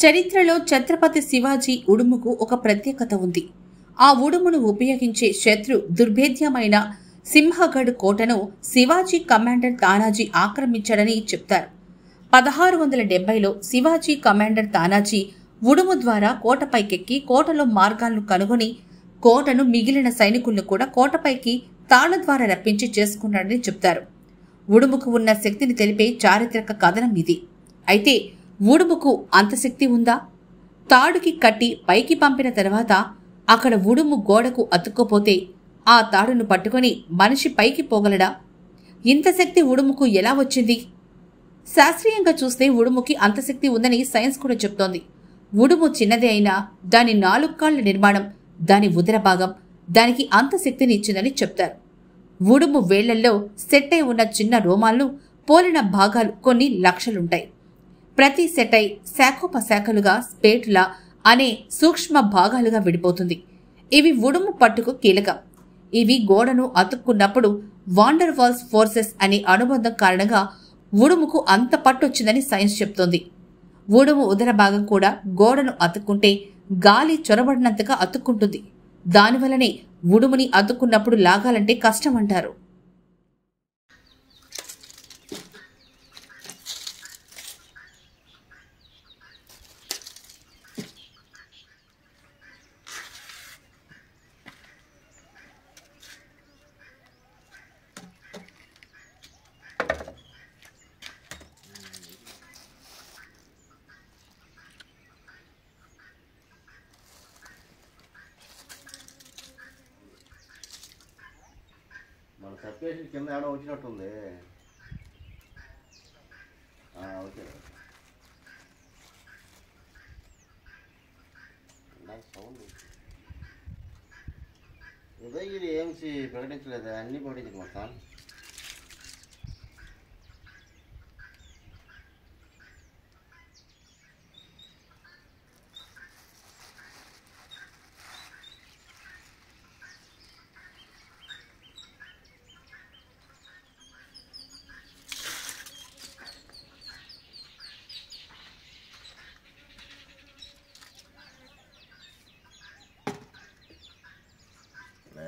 చరిత్రలో ఛత్రపతి శివాజీ ఉడుముకు ఒక ప్రత్యేకత ఉంది. ఆ ఉడుమును ఉపయోగించే శత్రు దుర్భేద్యమైన సింహగఢ్ కోటను శివాజీ కమాండర్ తానాజీ ఆక్రమించాడని చెప్తారు. 1670లో శివాజీ కమాండర్ తానాజీ ఉడుము ద్వారా కోటపైకెక్కి కోటలో మార్గాలను కనుగొని కోటను మిగిలిన సైనికులను కూడా కోటపైకి తాళ్ల ద్వారా రప్పించి చేసుకున్నాడని చెప్తారు. ఉడుముకు ఉన్న శక్తిని తెలిపే చారిత్రక కథనం ఇది. అయితే ఉడుముకు అంత శక్తి ఉందా? తాడుకి కట్టి పైకి పంపిన తర్వాత అక్కడ ఉడుము గోడకు అతుక్కపోతే ఆ తాడును పట్టుకొని మనిషి పైకి పోగలడా? ఇంత శక్తి ఉడుముకు ఎలా వచ్చింది? శాస్త్రీయంగా చూస్తే ఉడుముకి అంత శక్తి ఉందని సైన్స్ కూడా చెప్తోంది. ఉడుము చిన్నదే అయినా దాని 4 కాళ్ల నిర్మాణం, దాని ఉదర భాగం దానికి అంత శక్తిని ఇచ్చిందని చెప్తారు. ఉడుము వేళ్లల్లో సెట్ అయి ఉన్న చిన్న రోమాలను పోలిన భాగాలు కొన్ని లక్షలుంటాయి. ప్రతి సెటై శాఖోపశాఖలుగా స్పేటులా అనే సూక్ష్మ భాగాలుగా విడిపోతుంది. ఇవి ఉడుము పట్టుకు కీలకం. ఇవి గోడను అతుక్కున్నప్పుడు వాండర్ వాల్స్ ఫోర్సెస్ అనే అనుబంధం కారణంగా ఉడుముకు అంత పట్టొచ్చిందని సైన్స్ చెప్తోంది. ఉడుము ఉదర భాగం కూడా గోడను అతుక్కుంటే గాలి చొరబడినంతగా అతుక్కుంటుంది. దానివల్లనే ఉడుముని అతుక్కున్నప్పుడు లాగాలంటే కష్టమంటారు. మన సర్ఫేషన్ కింద ఏడో వచ్చినట్టుంది. ఓకే, నాకు సౌండ్ ఉదయగిరి ఏమిసి ప్రకటించలేదు, అన్నీ ప్రకటించింది మొత్తం.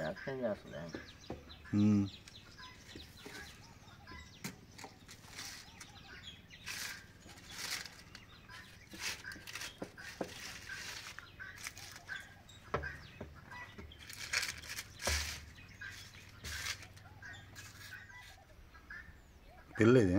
యాక్షన్ చేస్తుందా? పెళ్ళేది